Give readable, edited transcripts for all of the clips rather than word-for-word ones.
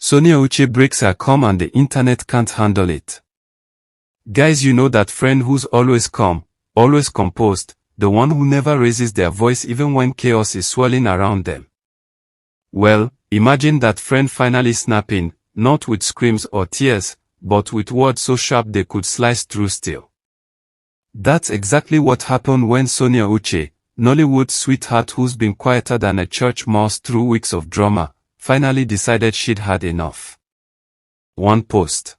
Sonia Uche breaks her calm and the internet can't handle it. Guys, you know that friend who's always calm, always composed, the one who never raises their voice even when chaos is swirling around them. Well, imagine that friend finally snapping, not with screams or tears, but with words so sharp they could slice through steel. That's exactly what happened when Sonia Uche, Nollywood's sweetheart who's been quieter than a church mouse through weeks of drama, finally decided she'd had enough. One post.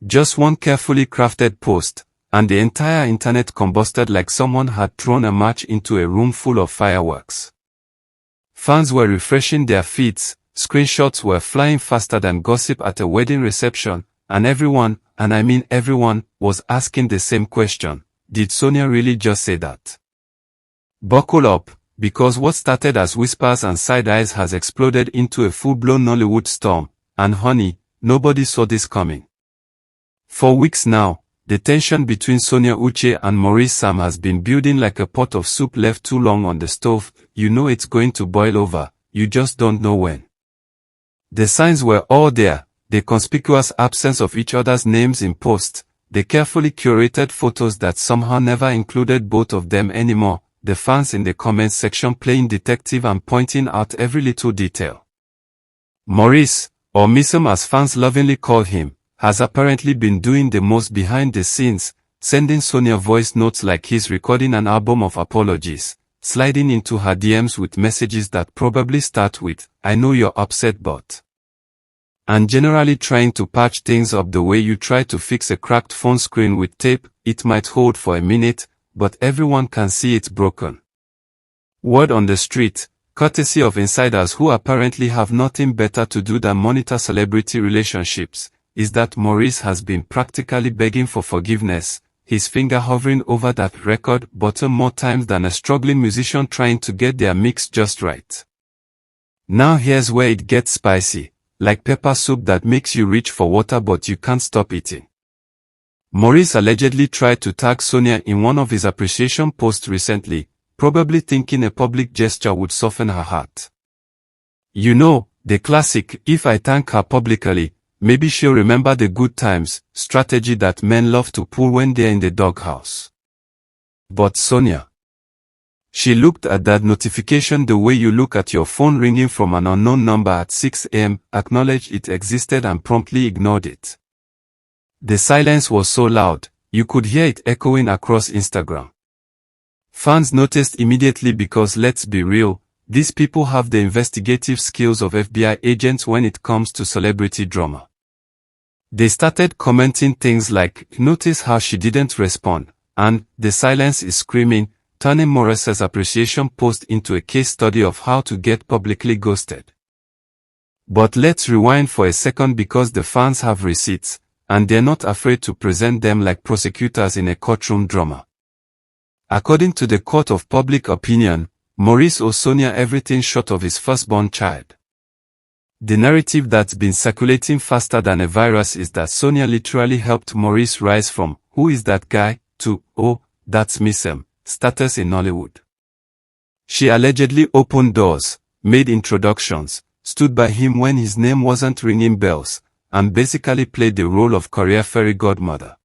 Just one carefully crafted post, and the entire internet combusted like someone had thrown a match into a room full of fireworks. Fans were refreshing their feeds, screenshots were flying faster than gossip at a wedding reception, and everyone, and I mean everyone, was asking the same question: did Sonia really just say that? Buckle up, because what started as whispers and side eyes has exploded into a full-blown Nollywood storm, and honey, nobody saw this coming. For weeks now, the tension between Sonia Uche and Maurice has been building like a pot of soup left too long on the stove. You know it's going to boil over, you just don't know when. The signs were all there: the conspicuous absence of each other's names in posts, the carefully curated photos that somehow never included both of them anymore, the fans in the comments section playing detective and pointing out every little detail. Maurice, or Missem as fans lovingly call him, has apparently been doing the most behind the scenes, sending Sonia voice notes like he's recording an album of apologies, sliding into her DMs with messages that probably start with, "I know you're upset but," and generally trying to patch things up the way you try to fix a cracked phone screen with tape. It might hold for a minute, but everyone can see it's broken. Word on the street, courtesy of insiders who apparently have nothing better to do than monitor celebrity relationships, is that Maurice has been practically begging for forgiveness, his finger hovering over that record button more times than a struggling musician trying to get their mix just right. Now here's where it gets spicy, like pepper soup that makes you reach for water but you can't stop eating. Maurice allegedly tried to tag Sonia in one of his appreciation posts recently, probably thinking a public gesture would soften her heart. You know, the classic, if I thank her publicly, maybe she'll remember the good times, strategy that men love to pull when they're in the doghouse. But Sonia. She looked at that notification the way you look at your phone ringing from an unknown number at 6 a.m., acknowledged it existed and promptly ignored it. The silence was so loud, you could hear it echoing across Instagram. Fans noticed immediately because let's be real, these people have the investigative skills of FBI agents when it comes to celebrity drama. They started commenting things like, "Notice how she didn't respond," and "the silence is screaming," turning Maurice's appreciation post into a case study of how to get publicly ghosted. But let's rewind for a second because the fans have receipts, and they're not afraid to present them like prosecutors in a courtroom drama. According to the court of public opinion, Maurice owes Sonia everything short of his firstborn child. The narrative that's been circulating faster than a virus is that Sonia literally helped Maurice rise from "who is that guy?" to "oh, that's Missem" status in Nollywood. She allegedly opened doors, made introductions, stood by him when his name wasn't ringing bells, and basically played the role of career fairy godmother.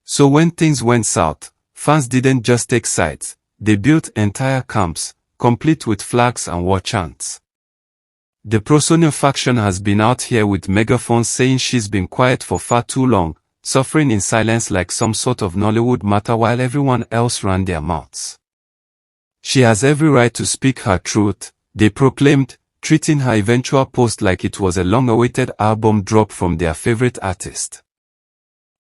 So when things went south, fans didn't just take sides, they built entire camps, complete with flags and war chants. The pro-Sonia faction has been out here with megaphones saying she's been quiet for far too long, suffering in silence like some sort of Nollywood martyr while everyone else ran their mouths. She has every right to speak her truth, they proclaimed, treating her eventual post like it was a long-awaited album drop from their favorite artist.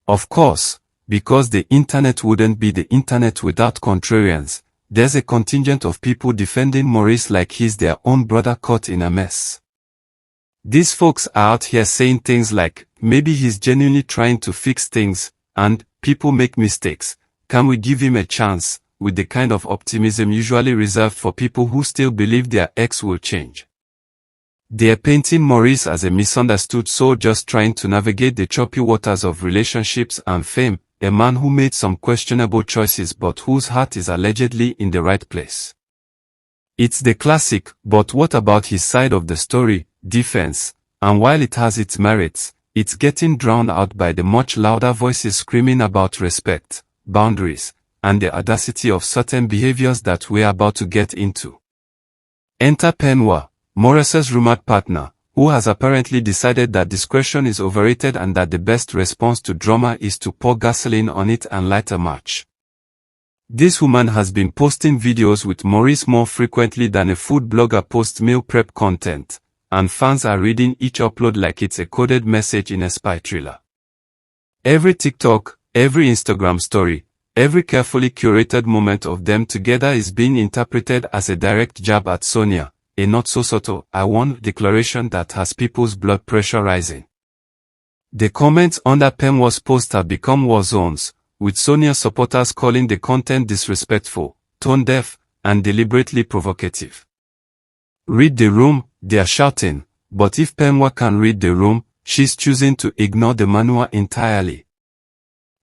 Of course, because the internet wouldn't be the internet without contrarians, there's a contingent of people defending Maurice like he's their own brother caught in a mess. These folks are out here saying things like, maybe he's genuinely trying to fix things, and, people make mistakes, can we give him a chance, with the kind of optimism usually reserved for people who still believe their ex will change. They're painting Maurice as a misunderstood soul just trying to navigate the choppy waters of relationships and fame, a man who made some questionable choices but whose heart is allegedly in the right place. It's the classic, but what about his side of the story, defense, and while it has its merits, it's getting drowned out by the much louder voices screaming about respect, boundaries, and the audacity of certain behaviors that we're about to get into. Enter Penwa, Maurice's rumored partner, who has apparently decided that discretion is overrated and that the best response to drama is to pour gasoline on it and light a match. This woman has been posting videos with Maurice more frequently than a food blogger posts meal prep content, and fans are reading each upload like it's a coded message in a spy thriller. Every TikTok, every Instagram story, every carefully curated moment of them together is being interpreted as a direct jab at Sonia, a not-so-subtle, I won declaration that has people's blood pressure rising. The comments under Penwa's post have become war zones, with Sonia supporters calling the content disrespectful, tone-deaf, and deliberately provocative. Read the room, they're shouting, but if Penwa can read the room, she's choosing to ignore the manual entirely.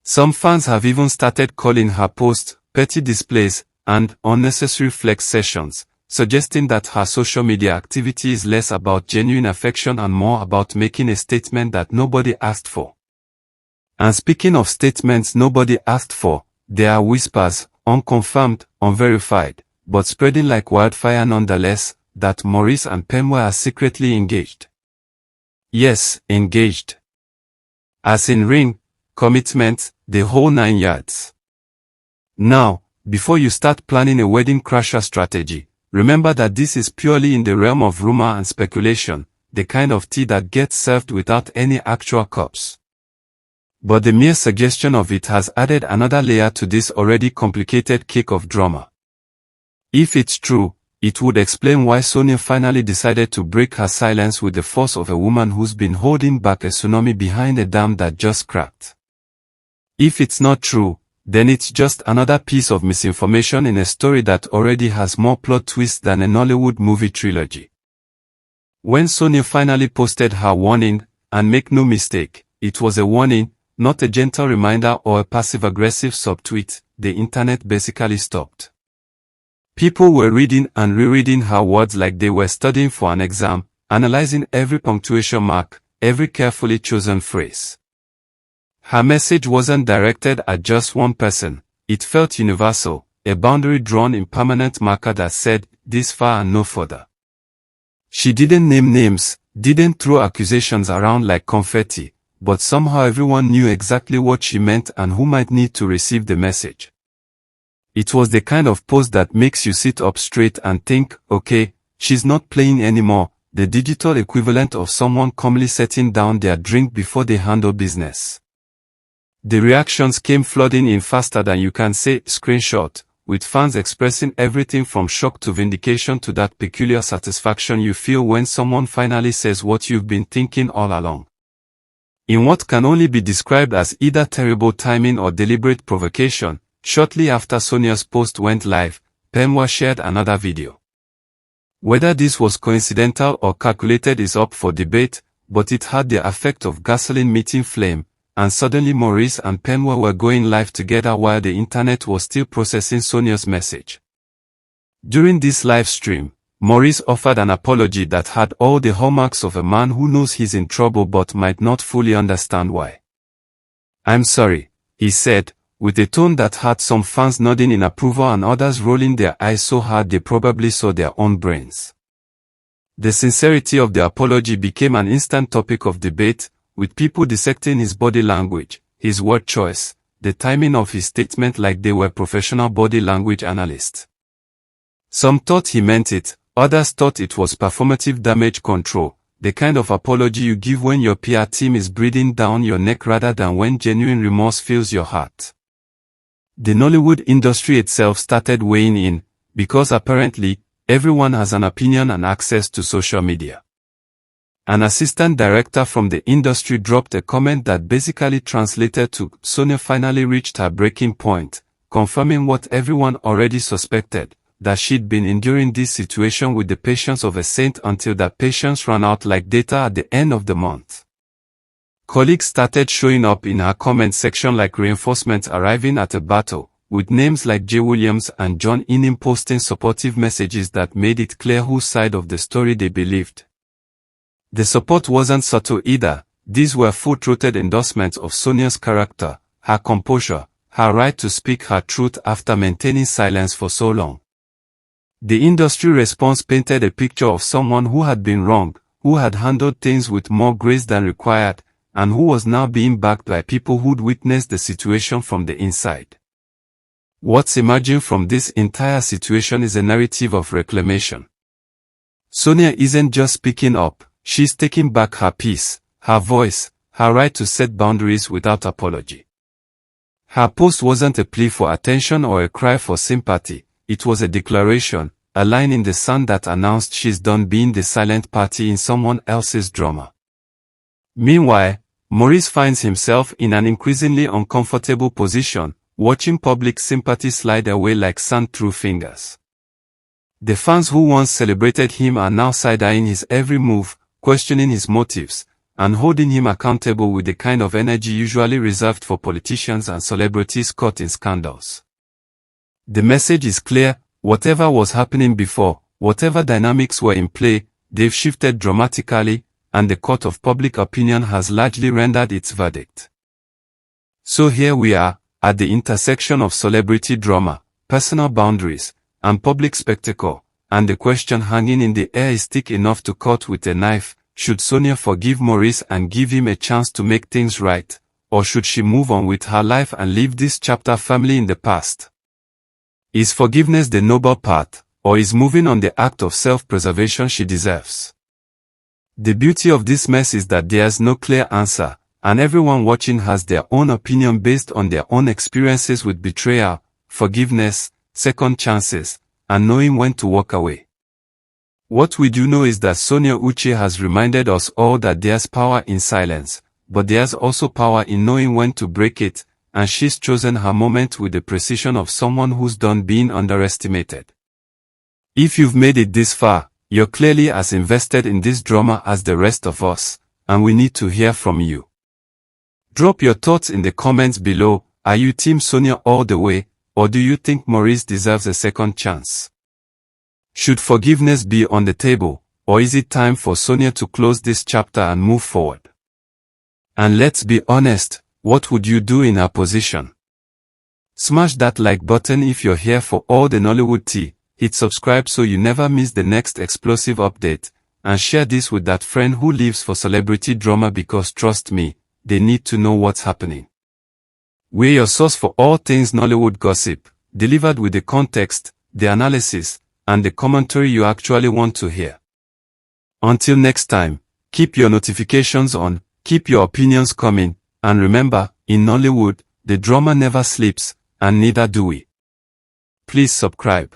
Some fans have even started calling her posts petty displays and unnecessary flex sessions, suggesting that her social media activity is less about genuine affection and more about making a statement that nobody asked for. And speaking of statements nobody asked for, there are whispers, unconfirmed, unverified, but spreading like wildfire nonetheless, that Maurice and Penwa are secretly engaged. Yes, engaged. As in ring, commitment, the whole 9 yards. Now, before you start planning a wedding crasher strategy, remember that this is purely in the realm of rumor and speculation, the kind of tea that gets served without any actual cups. But the mere suggestion of it has added another layer to this already complicated cake of drama. If it's true, it would explain why Sonia finally decided to break her silence with the force of a woman who's been holding back a tsunami behind a dam that just cracked. If it's not true, then it's just another piece of misinformation in a story that already has more plot twists than a Nollywood movie trilogy. When Sonia finally posted her warning, and make no mistake, it was a warning, not a gentle reminder or a passive-aggressive subtweet, the internet basically stopped. People were reading and rereading her words like they were studying for an exam, analyzing every punctuation mark, every carefully chosen phrase. Her message wasn't directed at just one person, it felt universal, a boundary drawn in permanent marker that said, this far and no further. She didn't name names, didn't throw accusations around like confetti, but somehow everyone knew exactly what she meant and who might need to receive the message. It was the kind of post that makes you sit up straight and think, okay, she's not playing anymore, the digital equivalent of someone calmly setting down their drink before they handle business. The reactions came flooding in faster than you can say screenshot, with fans expressing everything from shock to vindication to that peculiar satisfaction you feel when someone finally says what you've been thinking all along. In what can only be described as either terrible timing or deliberate provocation, shortly after Sonia's post went live, Penwa shared another video. Whether this was coincidental or calculated is up for debate, but it had the effect of gasoline meeting flame, and suddenly Maurice and Penwa were going live together while the internet was still processing Sonia's message. During this live stream, Maurice offered an apology that had all the hallmarks of a man who knows he's in trouble but might not fully understand why. "I'm sorry," he said, with a tone that had some fans nodding in approval and others rolling their eyes so hard they probably saw their own brains. The sincerity of the apology became an instant topic of debate, with people dissecting his body language, his word choice, the timing of his statement like they were professional body language analysts. Some thought he meant it, others thought it was performative damage control, the kind of apology you give when your PR team is breathing down your neck rather than when genuine remorse fills your heart. The Nollywood industry itself started weighing in, because apparently, everyone has an opinion and access to social media. An assistant director from the industry dropped a comment that basically translated to, Sonia finally reached her breaking point, confirming what everyone already suspected, that she'd been enduring this situation with the patience of a saint until that patience ran out like data at the end of the month. Colleagues started showing up in her comment section like reinforcements arriving at a battle, with names like Jay Williams and John Innim posting supportive messages that made it clear whose side of the story they believed. The support wasn't subtle either. These were full-throated endorsements of Sonia's character, her composure, her right to speak her truth after maintaining silence for so long. The industry response painted a picture of someone who had been wrong, who had handled things with more grace than required, and who was now being backed by people who'd witnessed the situation from the inside. What's emerging from this entire situation is a narrative of reclamation. Sonia isn't just speaking up, she's taking back her peace, her voice, her right to set boundaries without apology. Her post wasn't a plea for attention or a cry for sympathy, it was a declaration, a line in the sand that announced she's done being the silent party in someone else's drama. Meanwhile, Maurice finds himself in an increasingly uncomfortable position, watching public sympathy slide away like sand through fingers. The fans who once celebrated him are now side-eyeing his every move, questioning his motives, and holding him accountable with the kind of energy usually reserved for politicians and celebrities caught in scandals. The message is clear: whatever was happening before, whatever dynamics were in play, they've shifted dramatically, and the court of public opinion has largely rendered its verdict. So here we are, at the intersection of celebrity drama, personal boundaries, and public spectacle, and the question hanging in the air is thick enough to cut with a knife: should Sonia forgive Maurice and give him a chance to make things right, or should she move on with her life and leave this chapter firmly in the past? Is forgiveness the noble path, or is moving on the act of self-preservation she deserves? The beauty of this mess is that there's no clear answer, and everyone watching has their own opinion based on their own experiences with betrayal, forgiveness, second chances, and knowing when to walk away. What we do know is that Sonia Uche has reminded us all that there's power in silence, but there's also power in knowing when to break it, and she's chosen her moment with the precision of someone who's done being underestimated. If you've made it this far, you're clearly as invested in this drama as the rest of us, and we need to hear from you. Drop your thoughts in the comments below. Are you Team Sonia all the way, or do you think Maurice deserves a second chance? Should forgiveness be on the table, or is it time for Sonia to close this chapter and move forward? And let's be honest, what would you do in her position? Smash that like button if you're here for all the Nollywood tea, hit subscribe so you never miss the next explosive update, and share this with that friend who lives for celebrity drama, because trust me, they need to know what's happening. We're your source for all things Nollywood gossip, delivered with the context, the analysis, and the commentary you actually want to hear. Until next time, keep your notifications on, keep your opinions coming, and remember, in Nollywood, the drama never sleeps, and neither do we. Please subscribe.